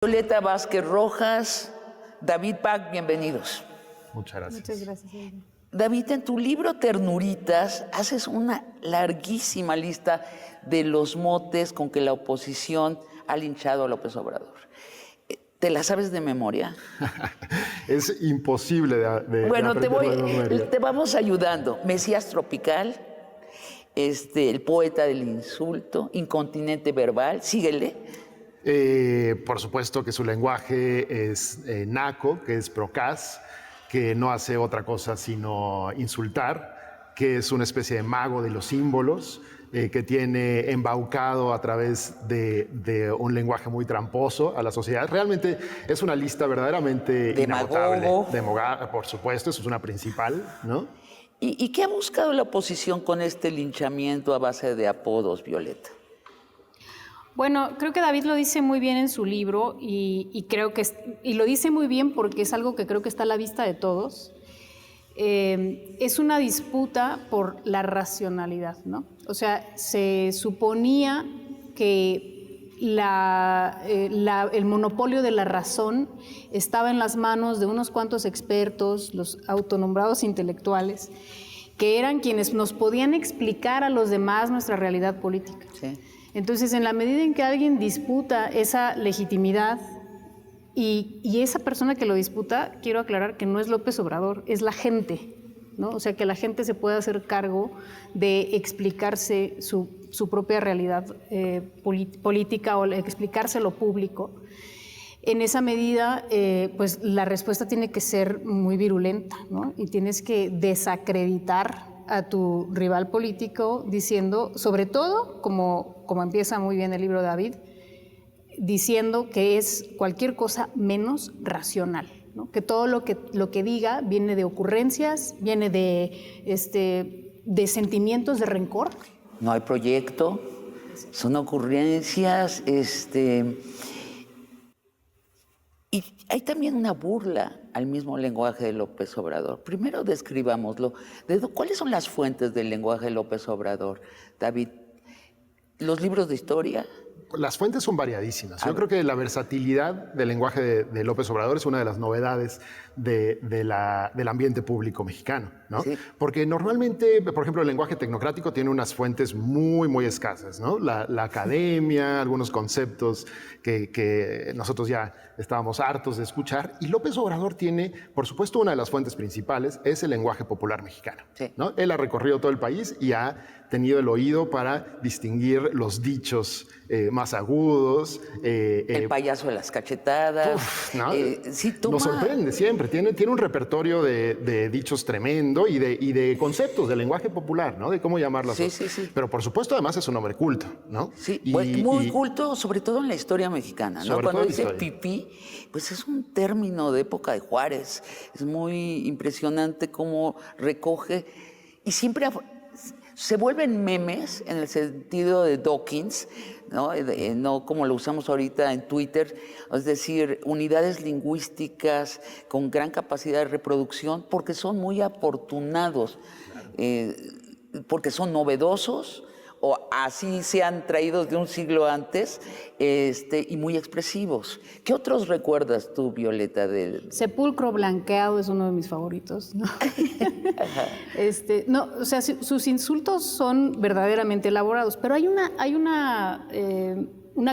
Violeta Vázquez Rojas, David Pack, bienvenidos. Muchas gracias. Muchas gracias. David, en tu libro Ternuritas haces una larguísima lista de los motes con que la oposición ha linchado a López Obrador. ¿Te la sabes de memoria? Es imposible Bueno, de memoria. te vamos ayudando. Mesías tropical, el poeta del insulto, incontinente verbal, síguele. Por supuesto que su lenguaje es naco, que es procaz, que no hace otra cosa sino insultar, que es una especie de mago de los símbolos, que tiene embaucado a través de un lenguaje muy tramposo a la sociedad. Realmente es una lista verdaderamente inagotable. Por supuesto, eso es una principal, ¿no? ¿Y qué ha buscado la oposición con este linchamiento a base de apodos, Violeta? Bueno, creo que David lo dice muy bien en su libro y creo que y lo dice muy bien porque es algo que creo que está a la vista de todos. Es una disputa por la racionalidad, ¿no? O sea, se suponía que el monopolio de la razón estaba en las manos de unos cuantos expertos, los autonombrados intelectuales, que eran quienes nos podían explicar a los demás nuestra realidad política. Sí. Entonces, en la medida en que alguien disputa esa legitimidad y esa persona que lo disputa, quiero aclarar que no es López Obrador, es la gente, ¿no? O sea, que la gente se puede hacer cargo de explicarse su propia realidad política o explicárselo público. En esa medida, pues la respuesta tiene que ser muy virulenta, ¿no? Y tienes que desacreditar a tu rival político diciendo, sobre todo, como empieza muy bien el libro de David, diciendo que es cualquier cosa menos racional, ¿no? Que todo lo que diga viene de ocurrencias, viene de sentimientos de rencor. No hay proyecto, son ocurrencias, y hay también una burla al mismo lenguaje de López Obrador. Primero describámoslo. ¿Cuáles son las fuentes del lenguaje de López Obrador, David? ¿Los libros de historia? Las fuentes son variadísimas. Yo creo que la versatilidad del lenguaje de López Obrador es una de las novedades del ambiente público mexicano, ¿no? Sí. Porque normalmente, por ejemplo, el lenguaje tecnocrático tiene unas fuentes muy, muy escasas, ¿no? La academia, algunos conceptos que nosotros ya estábamos hartos de escuchar. Y López Obrador tiene, por supuesto, una de las fuentes principales es el lenguaje popular mexicano, Sí. ¿no? Él ha recorrido todo el país y ha tenido el oído para distinguir los dichos más agudos. El payaso de las cachetadas. ¿No? Sí, Nos sorprende siempre. Tiene un repertorio de dichos tremendo y de conceptos del lenguaje popular, ¿no? De cómo llamar las cosas. Sí. Pero por supuesto, además es un hombre culto, ¿no? Sí, muy culto, sobre todo en la historia mexicana, ¿no? Cuando dice pipí, pues es un término de época de Juárez. Es muy impresionante cómo recoge y siempre se vuelven memes en el sentido de Dawkins, ¿no? No como lo usamos ahorita en Twitter, es decir, unidades lingüísticas con gran capacidad de reproducción porque son muy afortunados, porque son novedosos o así se han traído de un siglo antes y muy expresivos. ¿Qué otros recuerdas tú, Violeta? Sepulcro blanqueado es uno de mis favoritos, ¿no? No, o sea, sus insultos son verdaderamente elaborados, pero hay una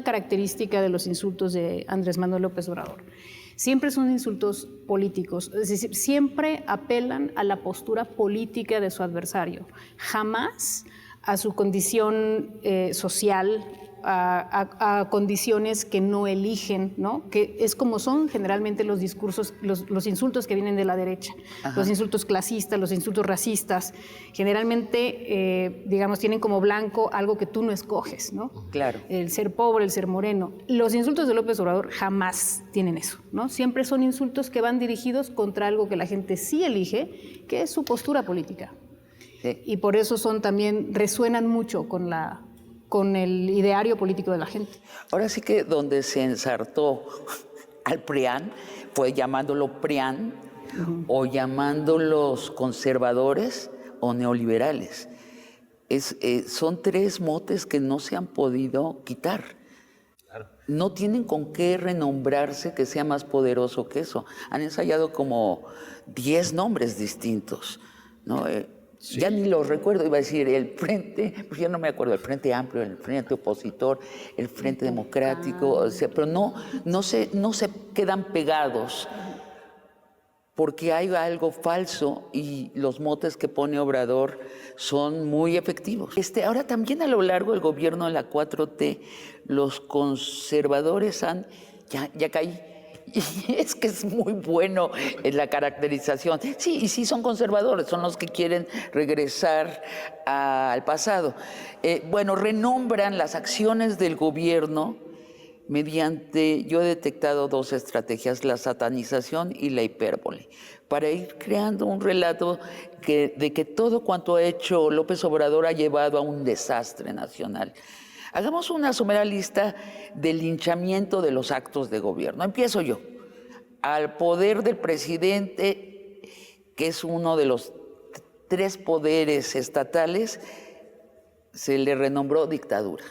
característica de los insultos de Andrés Manuel López Obrador. Siempre son insultos políticos, es decir, siempre apelan a la postura política de su adversario, jamás a su condición social, a condiciones que no eligen, ¿no? Que es como son generalmente los discursos, los insultos que vienen de la derecha. Ajá. Los insultos clasistas, los insultos racistas, generalmente, digamos, tienen como blanco algo que tú no escoges, ¿no? Claro. El ser pobre, el ser moreno. Los insultos de López Obrador jamás tienen eso, ¿no? Siempre son insultos que van dirigidos contra algo que la gente sí elige, que es su postura política. Sí. Y por eso también resuenan mucho con el ideario político de la gente. Ahora sí que donde se ensartó al PRIAN fue llamándolo PRIAN o llamándolos conservadores o neoliberales. Son tres motes que no se han podido quitar. No tienen con qué renombrarse que sea más poderoso que eso. Han ensayado como 10 nombres distintos, ¿no? Sí. Ya ni los recuerdo, iba a decir el Frente, pues ya no me acuerdo, el Frente Amplio, el Frente Opositor, el Frente Democrático, o sea, pero no se quedan pegados porque hay algo falso y los motes que pone Obrador son muy efectivos. Ahora también a lo largo del gobierno de la 4T, los conservadores ya caí. Y es que es muy bueno en la caracterización. Sí, y sí son conservadores, son los que quieren regresar al pasado. Bueno, renombran las acciones del gobierno mediante, yo he detectado 2 estrategias, la satanización y la hipérbole, para ir creando un relato de que todo cuanto ha hecho López Obrador ha llevado a un desastre nacional. Hagamos una somera lista del linchamiento de los actos de gobierno. Empiezo yo. Al poder del presidente, que es uno de los 3 poderes estatales, se le renombró dictadura.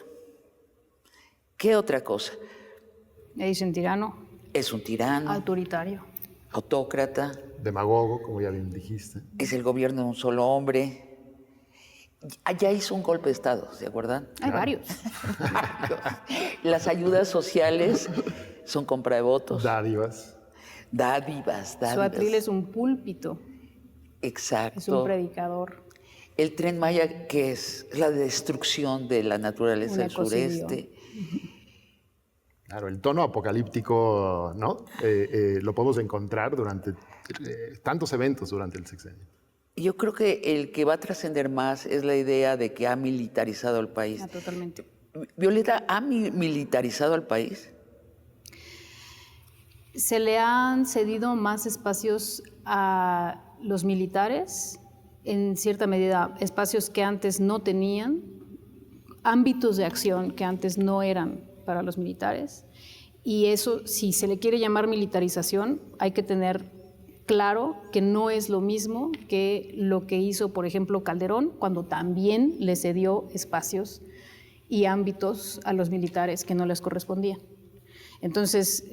¿Qué otra cosa? Le dicen tirano. Es un tirano. Autoritario. Autócrata. Demagogo, como ya bien dijiste. Es el gobierno de un solo hombre. Ya hizo un golpe de Estado, ¿se acuerdan? Hay varios. Las ayudas sociales son compra de votos. Dádivas. Su atril es un púlpito. Exacto. Es un predicador. El Tren Maya, ¿qué es? La destrucción de la naturaleza del sureste. Claro, el tono apocalíptico, ¿no? Lo podemos encontrar durante tantos eventos durante el sexenio. Yo creo que el que va a trascender más es la idea de que ha militarizado el país. Totalmente. Violeta, ¿ha militarizado al país? Se le han cedido más espacios a los militares, en cierta medida espacios que antes no tenían, ámbitos de acción que antes no eran para los militares, y eso, si se le quiere llamar militarización, hay que tener claro que no es lo mismo que lo que hizo, por ejemplo, Calderón, cuando también le cedió espacios y ámbitos a los militares que no les correspondían. Entonces,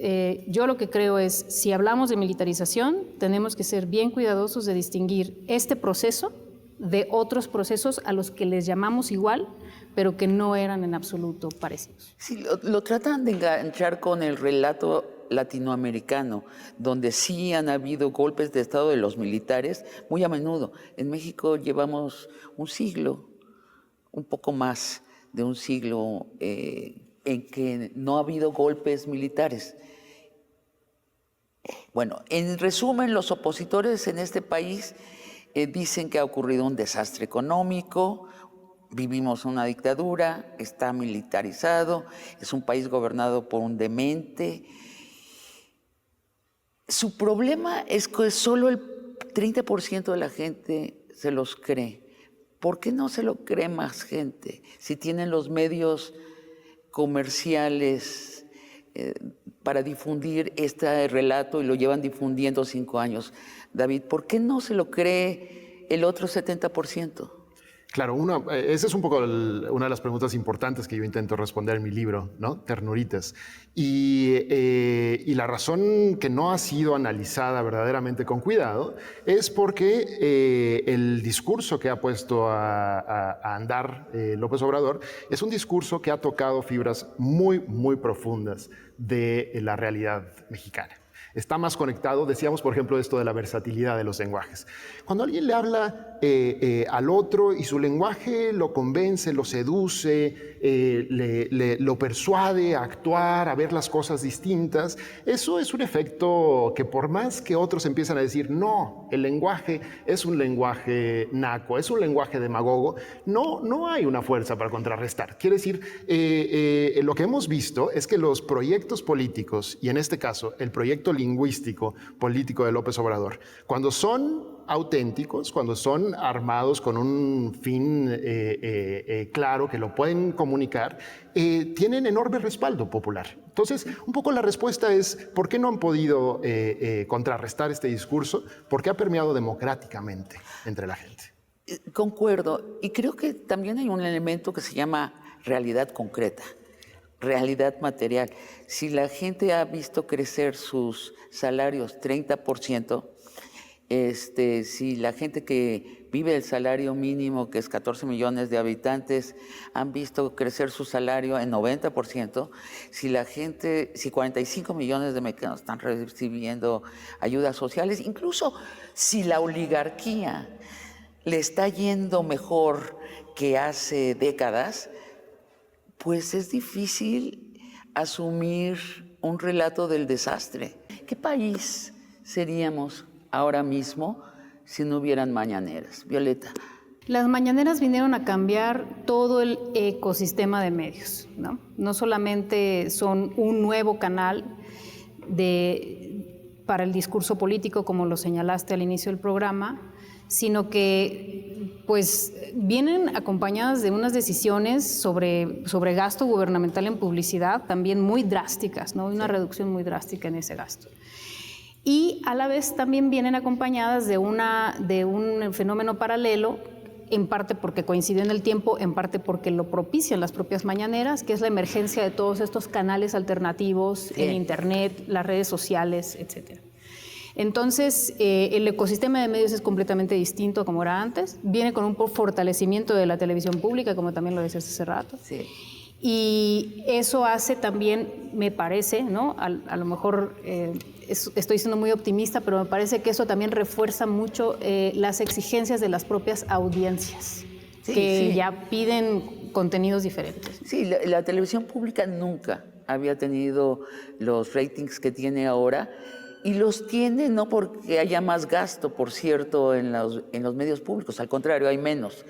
yo lo que creo es, si hablamos de militarización, tenemos que ser bien cuidadosos de distinguir este proceso de otros procesos a los que les llamamos igual, pero que no eran en absoluto parecidos. Sí, lo tratan de enganchar con el relato latinoamericano, donde sí han habido golpes de Estado de los militares muy a menudo. En México llevamos un siglo, un poco más de un siglo, en que no ha habido golpes militares. Bueno, en resumen, los opositores en este país dicen que ha ocurrido un desastre económico, vivimos una dictadura, está militarizado, es un país gobernado por un demente. Su problema es que solo el 30% de la gente se los cree. ¿Por qué no se lo cree más gente? Si tienen los medios comerciales para difundir este relato y lo llevan difundiendo 5 años. David, ¿por qué no se lo cree el otro 70%? Claro, esa es un poco una de las preguntas importantes que yo intento responder en mi libro, ¿no? Ternuritas. Y la razón que no ha sido analizada verdaderamente con cuidado es porque el discurso que ha puesto a andar López Obrador es un discurso que ha tocado fibras muy, muy profundas de la realidad mexicana. Está más conectado, decíamos, por ejemplo, esto de la versatilidad de los lenguajes. Cuando alguien le habla al otro y su lenguaje lo convence, lo seduce, lo persuade a actuar, a ver las cosas distintas, eso es un efecto que por más que otros empiezan a decir, no, el lenguaje es un lenguaje naco, es un lenguaje demagogo, no hay una fuerza para contrarrestar. Quiere decir, lo que hemos visto es que los proyectos políticos, y en este caso el proyecto lingüístico político de López Obrador, cuando son auténticos, cuando son armados con un fin claro, que lo pueden comunicar, tienen enorme respaldo popular. Entonces, un poco la respuesta es, ¿por qué no han podido contrarrestar este discurso? Porque ha permeado democráticamente entre la gente. Concuerdo, y creo que también hay un elemento que se llama realidad concreta. realidad material. Si la gente ha visto crecer sus salarios 30%, si la gente que vive el salario mínimo, que es 14 millones de habitantes, han visto crecer su salario en 90%, si 45 millones de mexicanos están recibiendo ayudas sociales, incluso si la oligarquía le está yendo mejor que hace décadas, pues es difícil asumir un relato del desastre. ¿Qué país seríamos ahora mismo si no hubieran mañaneras? Violeta. Las mañaneras vinieron a cambiar todo el ecosistema de medios, ¿no? No solamente son un nuevo canal para el discurso político, como lo señalaste al inicio del programa, sino que pues vienen acompañadas de unas decisiones sobre gasto gubernamental en publicidad también muy drásticas, ¿no? Una reducción muy drástica en ese gasto. Y a la vez también vienen acompañadas de un fenómeno paralelo, en parte porque coincidió en el tiempo, en parte porque lo propician las propias mañaneras, que es la emergencia de todos estos canales alternativos en Internet, las redes sociales, etcétera. Entonces, el ecosistema de medios es completamente distinto a como era antes. Viene con un fortalecimiento de la televisión pública, como también lo decías hace rato. Sí. Y eso hace también, me parece, ¿no? A lo mejor estoy siendo muy optimista, pero me parece que eso también refuerza mucho las exigencias de las propias audiencias, que ya piden contenidos diferentes. Sí, la televisión pública nunca había tenido los ratings que tiene ahora. Y los tiene no porque haya más gasto, por cierto, en los medios públicos, al contrario, hay menos,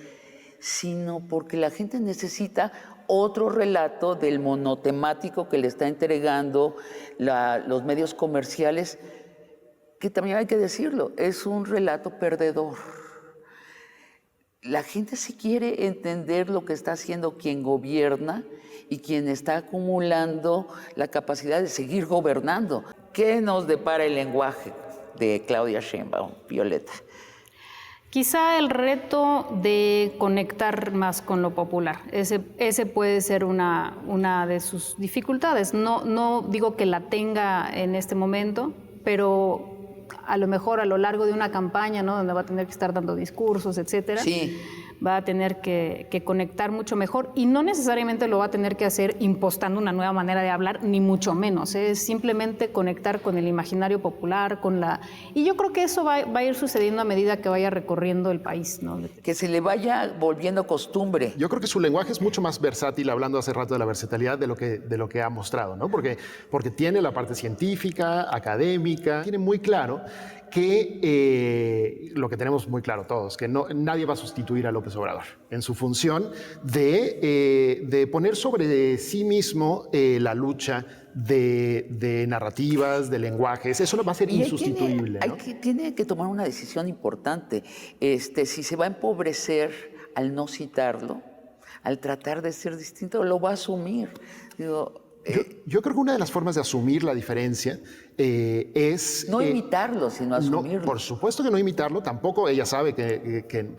sino porque la gente necesita otro relato del monotemático que le está entregando los medios comerciales, que también hay que decirlo, es un relato perdedor. La gente sí quiere entender lo que está haciendo quien gobierna y quien está acumulando la capacidad de seguir gobernando. ¿Qué nos depara el lenguaje de Claudia Sheinbaum, Violeta? Quizá el reto de conectar más con lo popular. Ese puede ser una de sus dificultades. No digo que la tenga en este momento, pero a lo mejor a lo largo de una campaña, ¿no? Donde va a tener que estar dando discursos, etcétera, va a tener que conectar mucho mejor, y no necesariamente lo va a tener que hacer impostando una nueva manera de hablar, ni mucho menos. Es simplemente conectar con el imaginario popular, y yo creo que eso va a ir sucediendo a medida que vaya recorriendo el país, ¿no? Que se le vaya volviendo costumbre. Yo creo que su lenguaje es mucho más versátil, hablando hace rato de la versatilidad de lo que ha mostrado, ¿no? Porque tiene la parte científica, académica, tiene muy claro que lo que tenemos muy claro todos, que nadie va a sustituir a López Obrador en su función de poner sobre sí mismo la lucha de narrativas, de lenguajes. Eso no va a ser insustituible. Tiene que tomar una decisión importante. Si se va a empobrecer al no citarlo, al tratar de ser distinto, lo va a asumir. Yo creo que una de las formas de asumir la diferencia es... No imitarlo, sino asumirlo. No, por supuesto que no imitarlo, tampoco ella sabe que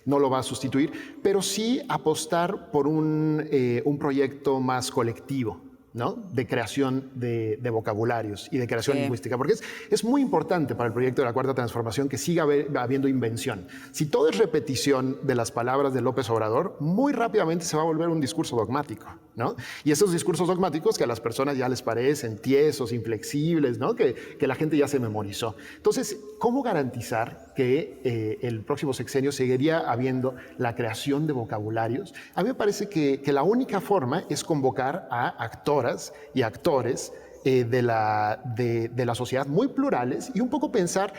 no lo va a sustituir, pero sí apostar por un proyecto más colectivo, ¿no? De creación de vocabularios y de creación lingüística, porque es muy importante para el proyecto de la Cuarta Transformación que siga habiendo invención. Si todo es repetición de las palabras de López Obrador, muy rápidamente se va a volver un discurso dogmático, ¿no? Y esos discursos dogmáticos que a las personas ya les parecen tiesos, inflexibles, ¿no? Que la gente ya se memorizó. Entonces, ¿cómo garantizar que el próximo sexenio seguiría habiendo la creación de vocabularios? A mí me parece que la única forma es convocar a actores y actores de la sociedad muy plurales, y un poco pensar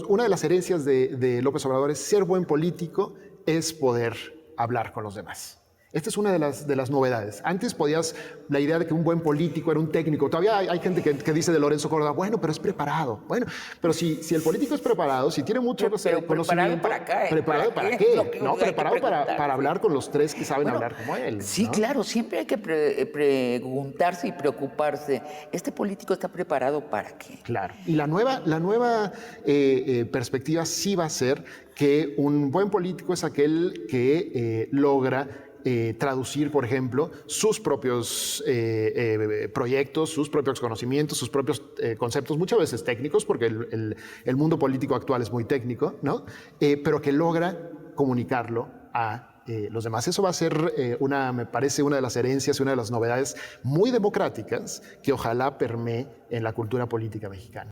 una de las herencias de López Obrador es ser buen político, es poder hablar con los demás. Esta es una de las novedades. Antes la idea de que un buen político era un técnico. Todavía hay gente que dice de Lorenzo Córdoba, bueno, pero es preparado. Bueno, pero si el político es preparado, si tiene mucho conocimiento... ¿Preparado para qué? No, preparado para hablar con los tres que saben hablar como él. Sí, ¿no? Claro, siempre hay que preguntarse y preocuparse. ¿Este político está preparado para qué? Claro. Y la nueva perspectiva sí va a ser que un buen político es aquel que logra traducir, por ejemplo, sus propios proyectos, sus propios conocimientos, sus propios conceptos, muchas veces técnicos, porque el mundo político actual es muy técnico, ¿no? Pero que logra comunicarlo a los demás. Eso va a ser, me parece, una de las herencias y una de las novedades muy democráticas que ojalá permee en la cultura política mexicana.